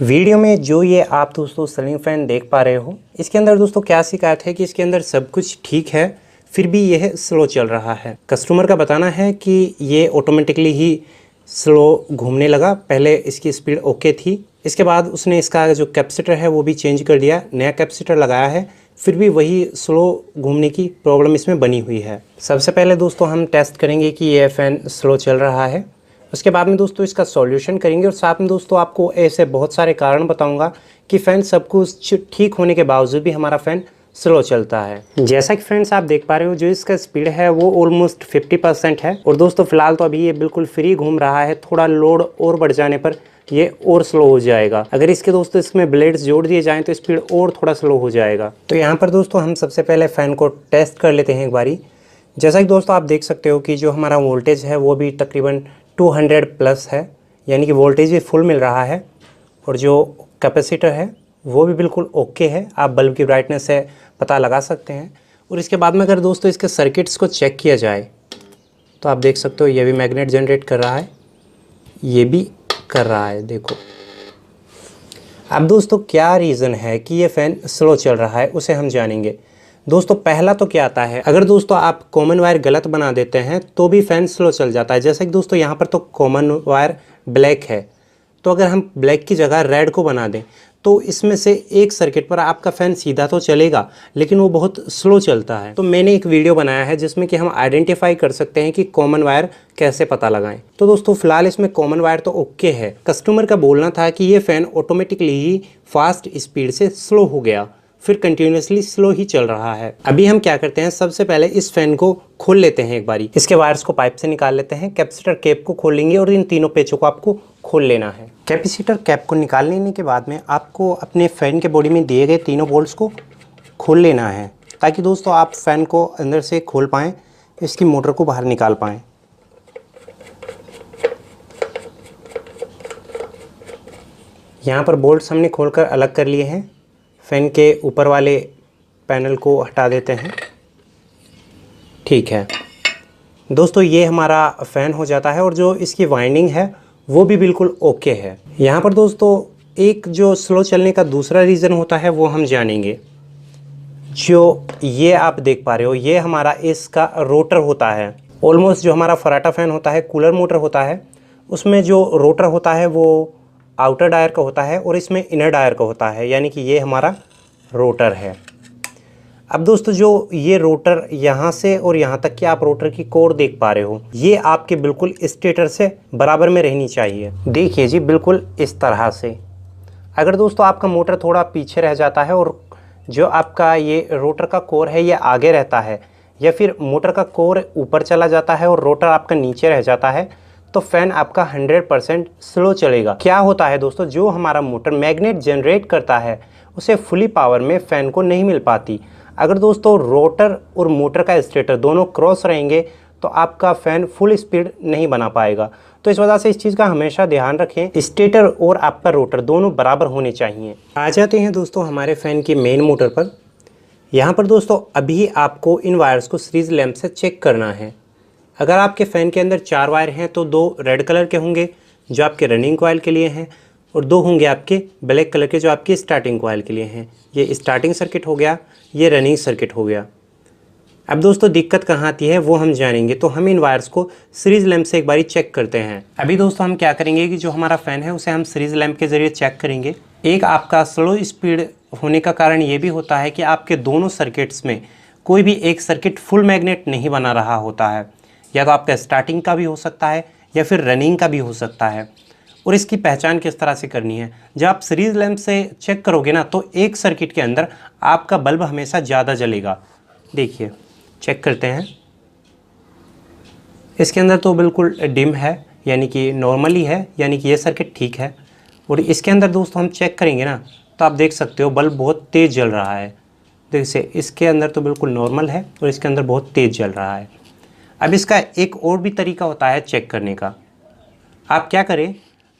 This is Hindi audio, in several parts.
वीडियो में जो ये आप दोस्तों सीलिंग फ़ैन देख पा रहे हो, इसके अंदर दोस्तों क्या शिकायत है कि इसके अंदर सब कुछ ठीक है, फिर भी यह स्लो चल रहा है। कस्टमर का बताना है कि ये ऑटोमेटिकली ही स्लो घूमने लगा। पहले इसकी स्पीड ओके थी, इसके बाद उसने इसका जो कैपेसिटर है वो भी चेंज कर दिया, नया कैपेसिटर लगाया है, फिर भी वही स्लो घूमने की प्रॉब्लम इसमें बनी हुई है। सबसे पहले दोस्तों हम टेस्ट करेंगे कि ये फ़ैन स्लो चल रहा है, उसके बाद में दोस्तों इसका सॉल्यूशन करेंगे और साथ में दोस्तों आपको ऐसे बहुत सारे कारण बताऊंगा कि फ़ैन सब कुछ ठीक होने के बावजूद भी हमारा फ़ैन स्लो चलता है। जैसा कि फ्रेंड्स आप देख पा रहे हो, जो इसका स्पीड है वो ऑलमोस्ट 50% है और दोस्तों फिलहाल तो अभी ये बिल्कुल फ्री घूम रहा है। थोड़ा लोड और बढ़ जाने पर ये और स्लो हो जाएगा। अगर इसके दोस्तों इसमें ब्लेड्स जोड़ दिए जाएँ तो स्पीड और थोड़ा स्लो हो जाएगा। तो यहाँ पर दोस्तों हम सबसे पहले फ़ैन को टेस्ट कर लेते हैं एक बारी। जैसा कि दोस्तों आप देख सकते हो कि जो हमारा वोल्टेज है वो भी तकरीबन 200 प्लस है, यानी कि वोल्टेज भी फुल मिल रहा है और जो कैपेसिटर है वो भी बिल्कुल ओके है। आप बल्ब की ब्राइटनेस से पता लगा सकते हैं। और इसके बाद में अगर दोस्तों इसके सर्किट्स को चेक किया जाए तो आप देख सकते हो ये भी मैग्नेट जनरेट कर रहा है, ये भी कर रहा है। देखो अब दोस्तों क्या रीज़न है कि ये फ़ैन स्लो चल रहा है उसे हम जानेंगे। दोस्तों पहला तो क्या आता है, अगर दोस्तों आप कॉमन वायर गलत बना देते हैं तो भी फ़ैन स्लो चल जाता है। जैसे कि दोस्तों यहाँ पर तो कॉमन वायर ब्लैक है, तो अगर हम ब्लैक की जगह रेड को बना दें तो इसमें से एक सर्किट पर आपका फ़ैन सीधा तो चलेगा लेकिन वो बहुत स्लो चलता है। तो मैंने एक वीडियो बनाया है जिसमें कि हम आइडेंटिफाई कर सकते हैं कि कॉमन वायर कैसे पता लगाएं। तो दोस्तों फिलहाल इसमें कॉमन वायर तो ओके है। कस्टमर का बोलना था कि ये फ़ैन ऑटोमेटिकली ही फास्ट स्पीड से स्लो हो गया, फिर कंटिन्यूसली स्लो ही चल रहा है। अभी हम क्या करते हैं, सबसे पहले इस फ़ैन को खोल लेते हैं एक बारी। इसके वायर्स को पाइप से निकाल लेते हैं, कैपेसिटर कैप को खोल लेंगे और इन तीनों पेचों को आपको खोल लेना है। कैपेसिटर कैप को निकाल लेने के बाद में आपको अपने फ़ैन के बॉडी में दिए गए तीनों बोल्ट्स को खोल लेना है, ताकि दोस्तों आप फ़ैन को अंदर से खोल पाएँ, इसकी मोटर को बाहर निकाल पाएँ। यहाँ पर बोल्ट्स हमने खोलकर अलग कर लिए हैं। फ़ैन के ऊपर वाले पैनल को हटा देते हैं। ठीक है दोस्तों, ये हमारा फ़ैन हो जाता है और जो इसकी वाइंडिंग है वो भी बिल्कुल ओके है। यहाँ पर दोस्तों एक जो स्लो चलने का दूसरा रीज़न होता है वो हम जानेंगे। जो ये आप देख पा रहे हो, ये हमारा इसका रोटर होता है। ऑलमोस्ट जो हमारा फराटा फ़ैन होता है, कूलर मोटर होता है, उसमें जो रोटर होता है वो आउटर डायर का होता है और इसमें इनर डायर का होता है, यानी कि ये हमारा रोटर है। अब दोस्तों जो ये रोटर यहाँ से और यहाँ तक की आप रोटर की कोर देख पा रहे हो, ये आपके बिल्कुल स्टेटर से बराबर में रहनी चाहिए। देखिए जी, बिल्कुल इस तरह से। अगर दोस्तों आपका मोटर थोड़ा पीछे रह जाता है और जो आपका ये रोटर का कोर है ये आगे रहता है, या फिर मोटर का कोर ऊपर चला जाता है और रोटर आपका नीचे रह जाता है, तो फ़ैन आपका 100% स्लो चलेगा। क्या होता है दोस्तों, जो हमारा मोटर मैग्नेट जनरेट करता है उसे फुली पावर में फ़ैन को नहीं मिल पाती। अगर दोस्तों रोटर और मोटर का स्टेटर दोनों क्रॉस रहेंगे तो आपका फ़ैन फुल स्पीड नहीं बना पाएगा। तो इस वजह से इस चीज़ का हमेशा ध्यान रखें, स्टेटर और आपका रोटर दोनों बराबर होने चाहिए। आ जाते हैं दोस्तों हमारे फ़ैन की मेन मोटर पर। यहाँ पर दोस्तों अभी आपको इन वायर्स को सीरीज़ लैंप से चेक करना है। अगर आपके फ़ैन के अंदर 4 वायर हैं तो 2 रेड कलर के होंगे जो आपके रनिंग कॉइल के लिए हैं और 2 होंगे आपके ब्लैक कलर के जो आपकी स्टार्टिंग कॉइल के लिए हैं। ये स्टार्टिंग सर्किट हो गया, ये रनिंग सर्किट हो गया। अब दोस्तों दिक्कत कहाँ आती है वो हम जानेंगे, तो हम इन वायर्स को सीरीज़ लैंप से एक बारी चेक करते हैं। अभी दोस्तों हम क्या करेंगे कि जो हमारा फ़ैन है उसे हम सीरीज़ लैंप के ज़रिए चेक करेंगे। एक आपका स्लो स्पीड होने का कारण ये भी होता है कि आपके दोनों सर्किट्स में कोई भी एक सर्किट फुल मैग्नेट नहीं बना रहा होता है, या तो आपका स्टार्टिंग का भी हो सकता है या फिर रनिंग का भी हो सकता है। और इसकी पहचान किस तरह से करनी है, जब आप सीरीज़ लैंप से चेक करोगे ना तो एक सर्किट के अंदर आपका बल्ब हमेशा ज़्यादा जलेगा। देखिए चेक करते हैं, इसके अंदर तो बिल्कुल डिम है, यानी कि नॉर्मली है, यानी कि ये सर्किट ठीक है। और इसके अंदर दोस्तों हम चेक करेंगे ना तो आप देख सकते हो बल्ब बहुत तेज़ जल रहा है। देखिए इसके अंदर तो बिल्कुल नॉर्मल है और इसके अंदर बहुत तेज़ जल रहा है। अब इसका एक और भी तरीका होता है चेक करने का। आप क्या करें,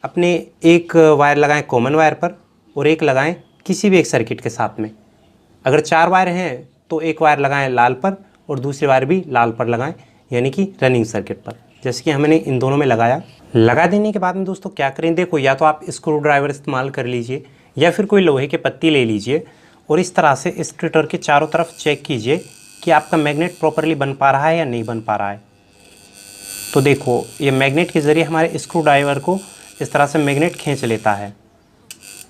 अपने एक वायर लगाएं कॉमन वायर पर और एक लगाएं किसी भी एक सर्किट के साथ में। अगर 4 वायर हैं तो एक वायर लगाएं लाल पर और दूसरी वायर भी लाल पर लगाएं, यानी कि रनिंग सर्किट पर। जैसे कि हमने इन दोनों में लगाया। लगा देने के बाद में दोस्तों क्या करें, देखो या तो आप स्क्रू ड्राइवर इस्तेमाल कर लीजिए या फिर कोई लोहे की पत्ती ले लीजिए और इस तरह से स्टेटर के चारों तरफ चेक कीजिए कि आपका मैग्नेट प्रॉपरली बन पा रहा है या नहीं बन पा रहा है। तो देखो ये मैग्नेट के ज़रिए हमारे स्क्रू ड्राइवर को इस तरह से मैग्नेट खींच लेता है,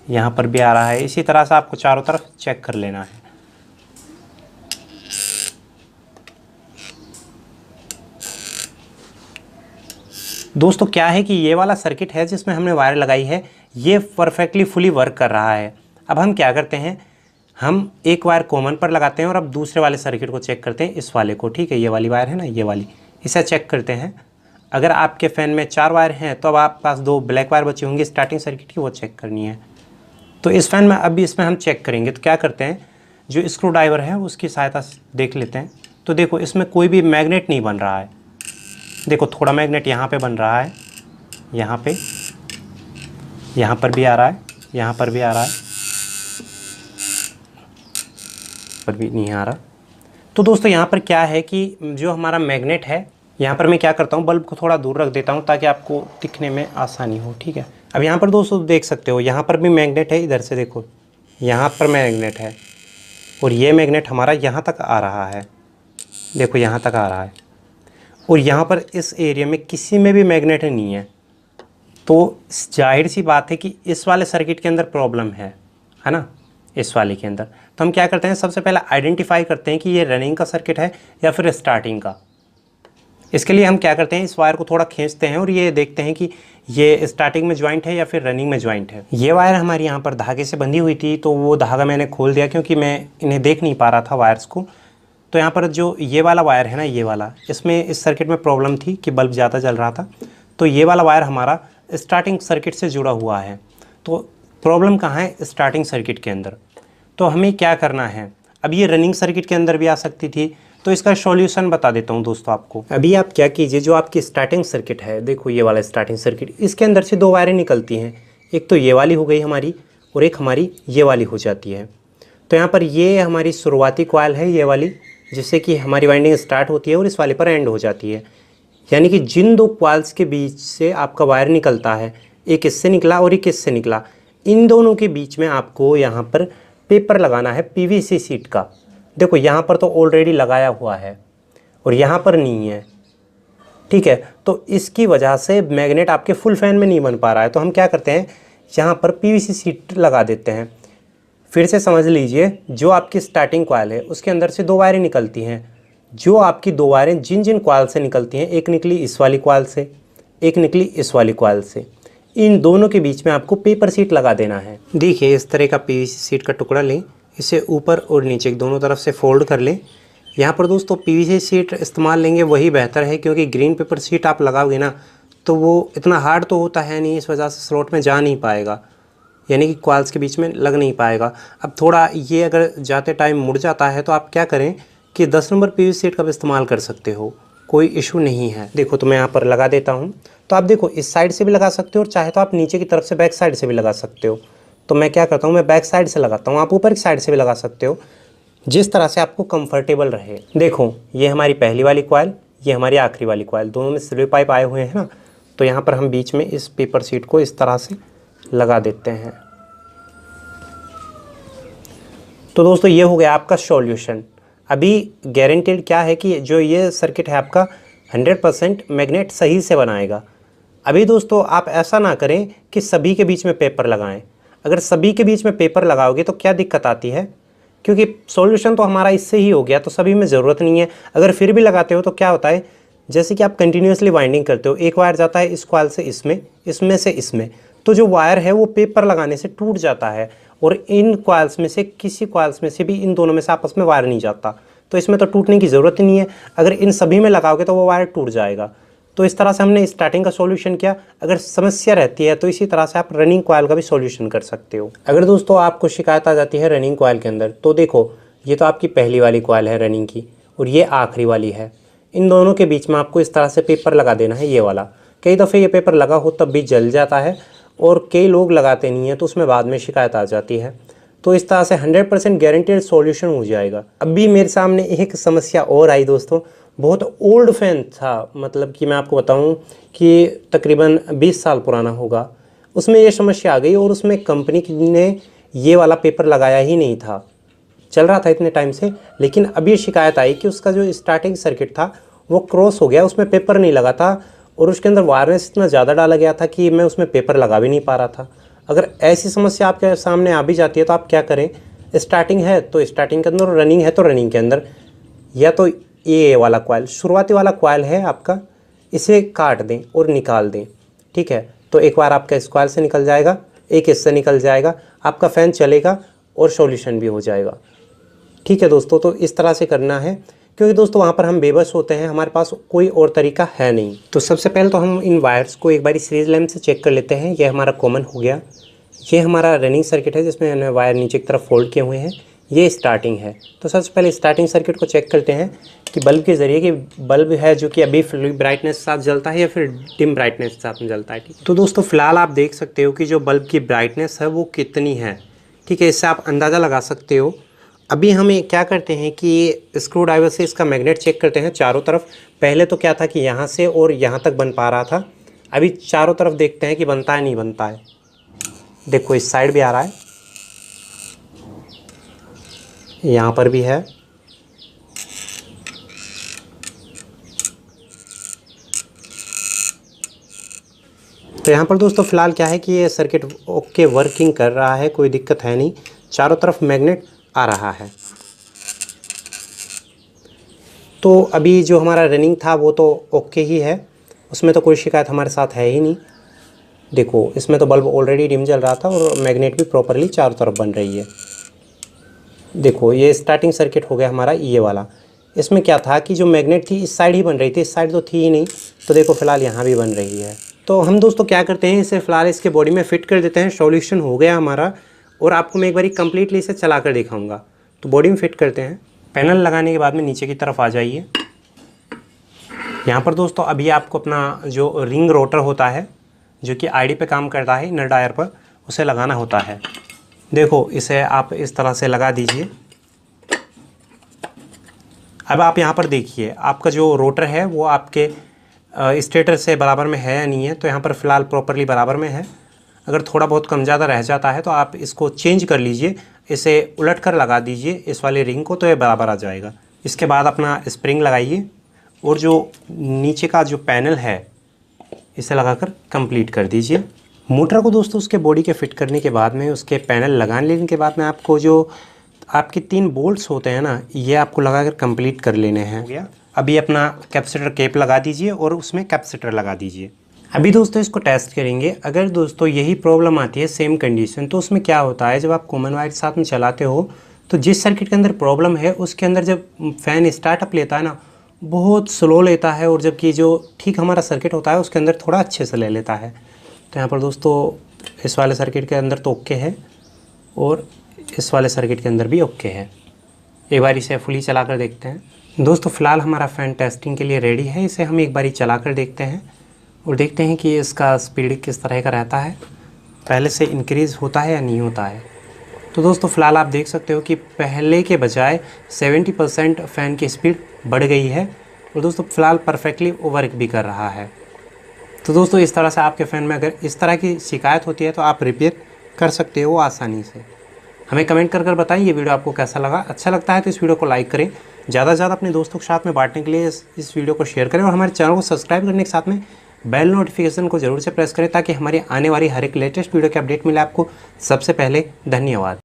यहाँ पर भी आ रहा है। इसी तरह से आपको चारों तरफ चेक कर लेना है। दोस्तों क्या है कि ये वाला सर्किट है जिसमें हमने वायर लगाई है, ये परफेक्टली फुली वर्क कर रहा है। अब हम क्या करते हैं, हम एक वायर कॉमन पर लगाते हैं और अब दूसरे वाले सर्किट को चेक करते हैं, इस वाले को। ठीक है, ये वाली वायर है ना, ये वाली, इसे चेक करते हैं। अगर आपके फ़ैन में 4 वायर हैं तो अब आपके पास 2 ब्लैक वायर बची होंगी स्टार्टिंग सर्किट की, वो चेक करनी है। तो इस फ़ैन में अभी इसमें हम चेक करेंगे। तो क्या करते हैं, जो स्क्रू ड्राइवर है उसकी सहायता से देख लेते हैं। तो देखो इसमें कोई भी मैग्नेट नहीं बन रहा है। देखो थोड़ा मैग्नेट यहाँ पे बन रहा है, यहाँ पे, यहाँ पर भी आ रहा है, यहाँ पर भी आ रहा है, पर भी नहीं आ रहा। तो दोस्तों यहाँ पर क्या है कि जो हमारा मैग्नेट है, यहाँ पर मैं क्या करता हूँ, बल्ब को थोड़ा दूर रख देता हूँ ताकि आपको दिखने में आसानी हो। ठीक है, अब यहाँ पर दोस्तों देख सकते हो, यहाँ पर भी मैग्नेट है, इधर से देखो यहाँ पर मैग्नेट है और ये मैग्नेट हमारा यहाँ तक आ रहा है। देखो यहाँ तक आ रहा है और यहाँ पर इस एरिया में किसी में भी मैग्नेट नहीं है। तो जाहिर सी बात है कि इस वाले सर्किट के अंदर प्रॉब्लम है ना, इस वाले के अंदर। तो हम क्या करते हैं, सबसे पहले आइडेंटिफाई करते हैं कि ये रनिंग का सर्किट है या फिर स्टार्टिंग का। इसके लिए हम क्या करते हैं, इस वायर को थोड़ा खींचते हैं और ये देखते हैं कि ये स्टार्टिंग में ज्वाइंट है या फिर रनिंग में ज्वाइंट है। ये वायर हमारी यहाँ पर धागे से बंधी हुई थी, तो वो धागा मैंने खोल दिया क्योंकि मैं इन्हें देख नहीं पा रहा था वायर्स को। तो यहाँ पर जो ये वाला वायर है ना, ये वाला, इसमें इस सर्किट में प्रॉब्लम थी कि बल्ब ज़्यादा जल रहा था। तो ये वाला वायर हमारा स्टार्टिंग सर्किट से जुड़ा हुआ है। तो प्रॉब्लम कहाँ है, स्टार्टिंग सर्किट के अंदर। तो हमें क्या करना है, अब ये रनिंग सर्किट के अंदर भी आ सकती थी, तो इसका सॉल्यूशन बता देता हूँ दोस्तों आपको। अभी आप क्या कीजिए, जो आपकी स्टार्टिंग सर्किट है, देखो ये वाला स्टार्टिंग सर्किट, इसके अंदर से 2 वायरें निकलती हैं। एक तो ये वाली हो गई हमारी और एक हमारी ये वाली हो जाती है। तो यहाँ पर ये हमारी शुरुआती कॉइल है, ये वाली, जिससे कि हमारी वाइंडिंग स्टार्ट होती है और इस वाले पर एंड हो जाती है। यानी कि जिन 2 कॉइल्स के बीच से आपका वायर निकलता है, एक इससे निकला और एक इससे निकला, इन दोनों के बीच में आपको यहाँ पर पेपर लगाना है पीवीसी शीट का। देखो यहाँ पर तो ऑलरेडी लगाया हुआ है और यहाँ पर नहीं है। ठीक है, तो इसकी वजह से मैग्नेट आपके फुल फैन में नहीं बन पा रहा है। तो हम क्या करते हैं, यहाँ पर पीवीसी शीट लगा देते हैं। फिर से समझ लीजिए, जो आपकी स्टार्टिंग कॉइल है उसके अंदर से 2 वायरें निकलती हैं। जो आपकी 2 वायरें जिन जिन कॉइल से निकलती हैं, एक निकली इस वाली कॉइल से, एक निकली इस वाली कॉइल से, इन दोनों के बीच में आपको पेपर शीट लगा देना है। देखिए इस तरह का पीवीसी शीट का टुकड़ा लें, इसे ऊपर और नीचे दोनों तरफ से फोल्ड कर लें। यहाँ पर दोस्तों पीवीसी शीट इस्तेमाल लेंगे वही बेहतर है, क्योंकि ग्रीन पेपर शीट आप लगाओगे ना तो वो इतना हार्ड तो होता है नहीं, इस वजह से स्लॉट में जा नहीं पाएगा, यानी कि कॉइल्स के बीच में लग नहीं पाएगा। अब थोड़ा ये अगर जाते टाइम मुड़ जाता है तो आप क्या करें कि 10 नंबर पीवीसी शीट का भी इस्तेमाल कर सकते हो, कोई इशू नहीं है। देखो तो मैं यहाँ पर लगा देता हूँ। तो आप देखो इस साइड से भी लगा सकते हो और चाहे तो आप नीचे की तरफ से बैक साइड से भी लगा सकते हो। तो मैं क्या करता हूँ, मैं बैक साइड से लगाता हूँ, आप ऊपर की साइड से भी लगा सकते हो, जिस तरह से आपको कंफर्टेबल रहे। देखो ये हमारी पहली वाली कॉइल, ये हमारी आखिरी वाली कॉइल, दोनों में स्लीव पाइप आए हुए हैं ना। तो यहाँ पर हम बीच में इस पेपर शीट को इस तरह से लगा देते हैं। तो दोस्तों ये हो गया आपका सॉल्यूशन। अभी गारंटेड क्या है कि जो ये सर्किट है आपका 100% मैग्नेट सही से बनाएगा। अभी दोस्तों आप ऐसा ना करें कि सभी के बीच में पेपर लगाएं। अगर सभी के बीच में पेपर लगाओगे तो क्या दिक्कत आती है, क्योंकि सॉल्यूशन तो हमारा इससे ही हो गया, तो सभी में ज़रूरत नहीं है। अगर फिर भी लगाते हो तो क्या होता है, जैसे कि आप कंटिन्यूसली वाइंडिंग करते हो, एक वायर जाता है इस कॉइल से इसमें, इसमें से इसमें, तो जो वायर है वो पेपर लगाने से टूट जाता है और इन कॉइल्स में से किसी कॉइल्स में से भी इन दोनों में से आपस में वायर नहीं जाता। तो इसमें तो टूटने की ज़रूरत ही नहीं है। अगर इन सभी में लगाओगे तो वो वायर टूट जाएगा। तो इस तरह से हमने स्टार्टिंग का सॉल्यूशन किया। अगर समस्या रहती है तो इसी तरह से आप रनिंग कॉइल का भी सॉल्यूशन कर सकते हो। अगर दोस्तों आपको शिकायत आ जाती है रनिंग कॉइल के अंदर, तो देखो ये तो आपकी पहली वाली कॉइल है रनिंग की और ये आखिरी वाली है। इन दोनों के बीच में आपको इस तरह से पेपर लगा देना है, ये वाला। कई दफ़े ये पेपर लगा हो तब भी जल जाता है और कई लोग लगाते नहीं हैं, तो उसमें बाद में शिकायत आ जाती है। तो इस तरह से 100% गारंटेड सॉल्यूशन हो जाएगा। अब भी मेरे सामने एक समस्या और आई दोस्तों, बहुत ओल्ड फ़ैन था, मतलब कि मैं आपको बताऊं कि तकरीबन 20 साल पुराना होगा। उसमें ये समस्या आ गई और उसमें कंपनी ने ये वाला पेपर लगाया ही नहीं था, चल रहा था इतने टाइम से। लेकिन अभी शिकायत आई कि उसका जो स्टार्टिंग सर्किट था वो क्रॉस हो गया, उसमें पेपर नहीं लगा था और उसके अंदर वायरनेस इतना ज़्यादा डाला गया था कि मैं उसमें पेपर लगा भी नहीं पा रहा था। अगर ऐसी समस्या आपके सामने आ भी जाती है तो आप क्या करें, स्टार्टिंग है तो स्टार्टिंग के अंदर और रनिंग है तो रनिंग के अंदर, या तो ये वाला कॉइल, शुरुआती वाला कॉइल है आपका, इसे काट दें और निकाल दें। ठीक है, तो एक बार आपका इस कॉइल से निकल जाएगा, एक इससे निकल जाएगा, आपका फ़ैन चलेगा और सॉल्यूशन भी हो जाएगा। ठीक है दोस्तों, तो इस तरह से करना है, क्योंकि दोस्तों वहाँ पर हम बेबस होते हैं, हमारे पास कोई और तरीका है नहीं। तो सबसे पहले तो हम इन वायर्स को एक बार सीरीज लैंप से चेक कर लेते हैं। ये हमारा कॉमन हो गया, ये हमारा रनिंग सर्किट है जिसमें हमने वायर नीचे की तरफ फोल्ड किए हुए हैं, ये स्टार्टिंग है। तो सबसे पहले स्टार्टिंग सर्किट को चेक करते हैं कि बल्ब के ज़रिए, कि बल्ब है जो कि अभी फुल ब्राइटनेस के साथ जलता है या फिर डिम ब्राइटनेस के साथ में जलता है। ठीक, तो दोस्तों फिलहाल आप देख सकते हो कि जो बल्ब की ब्राइटनेस है वो कितनी है। ठीक है, इससे आप अंदाज़ा लगा सकते हो। अभी हमें क्या करते हैं कि स्क्रू ड्राइवर से इसका मैग्नेट चेक करते हैं चारों तरफ। पहले तो क्या था कि यहाँ से और यहाँ तक बन पा रहा था, अभी चारों तरफ देखते हैं कि बनता है नहीं बनता है। देखो इस साइड भी आ रहा है, यहाँ पर भी है, तो यहाँ पर दोस्तों फ़िलहाल क्या है कि ये सर्किट ओके वर्किंग कर रहा है, कोई दिक्कत है नहीं, चारों तरफ मैग्नेट आ रहा है। तो अभी जो हमारा रनिंग था वो तो ओके ही है, उसमें तो कोई शिकायत हमारे साथ है ही नहीं। देखो इसमें तो बल्ब ऑलरेडी डिम जल रहा था और मैग्नेट भी प्रॉपरली चारों तरफ बन रही है। देखो ये स्टार्टिंग सर्किट हो गया हमारा ये वाला। इसमें क्या था कि जो मैग्नेट थी इस साइड ही बन रही थी, इस साइड तो थी ही नहीं, तो देखो फिलहाल यहाँ भी बन रही है। तो हम दोस्तों क्या करते हैं, इसे फ़िलहाल इसके बॉडी में फ़िट कर देते हैं। सॉल्यूशन हो गया हमारा, और आपको मैं एक बार कम्प्लीटली इसे चला कर दिखाऊँगा। तो बॉडी में फ़िट करते हैं। पैनल लगाने के बाद में नीचे की तरफ आ जाइए। यहाँ पर दोस्तों अभी आपको अपना जो रिंग रोटर होता है जो कि आईडी पे काम करता है इनर डायर पर, उसे लगाना होता है। देखो इसे आप इस तरह से लगा दीजिए। अब आप यहाँ पर देखिए आपका जो रोटर है वो आपके स्टेटर से बराबर में है या नहीं है। तो यहाँ पर फ़िलहाल प्रॉपरली बराबर में है। अगर थोड़ा बहुत कम ज़्यादा रह जाता है तो आप इसको चेंज कर लीजिए, इसे उलट कर लगा दीजिए इस वाले रिंग को, तो ये बराबर आ जाएगा। इसके बाद अपना स्प्रिंग लगाइए और जो नीचे का जो पैनल है इसे लगाकर कंप्लीट कर दीजिए। मोटर को दोस्तों उसके बॉडी के फिट करने के बाद में, उसके पैनल लगा लेने के बाद में, आपको जो आपके 3 बोल्ट्स होते हैं ना, ये आपको लगाकर कंप्लीट कर लेने हैं। हो गया। अभी अपना कैपेसिटर केप लगा दीजिए और उसमें कैपेसिटर लगा दीजिए। अभी दोस्तों इसको टेस्ट करेंगे। अगर दोस्तों यही प्रॉब्लम आती है सेम कंडीशन, तो उसमें क्या होता है, जब आप कॉमन वायर के साथ में चलाते हो तो जिस सर्किट के अंदर प्रॉब्लम है उसके अंदर जब फ़ैन स्टार्टअप लेता है ना, बहुत स्लो लेता है, और जबकि जो ठीक हमारा सर्किट होता है उसके अंदर थोड़ा अच्छे से ले लेता है। तो यहाँ पर दोस्तों इस वाले सर्किट के अंदर तो ओके है और इस वाले सर्किट के अंदर भी ओके है। एक बार इसे फुली चला कर देखते हैं। दोस्तों फ़िलहाल हमारा फ़ैन टेस्टिंग के लिए रेडी है। इसे हम एक बारी चला कर देखते हैं और देखते हैं कि इसका स्पीड किस तरह का रहता है, पहले से इंक्रीज़ होता है या नहीं होता है। तो दोस्तों फ़िलहाल आप देख सकते हो कि पहले के बजाय 70% फ़ैन की स्पीड बढ़ गई है और दोस्तों फ़िलहाल परफेक्टली वर्क भी कर रहा है। तो दोस्तों इस तरह से आपके फ़ैन में अगर इस तरह की शिकायत होती है तो आप रिपेयर कर सकते हो आसानी से। हमें कमेंट कर बताएं ये वीडियो आपको कैसा लगा। अच्छा लगता है तो इस वीडियो को लाइक करें, ज़्यादा से ज़्यादा अपने दोस्तों के साथ में बांटने के लिए इस वीडियो को शेयर करें, और हमारे चैनल को सब्सक्राइब करने के साथ में बेल नोटिफिकेशन को जरूर से प्रेस करें ताकि हमारी आने वाली हर एक लेटेस्ट वीडियो के अपडेट मिले आपको सबसे पहले। धन्यवाद।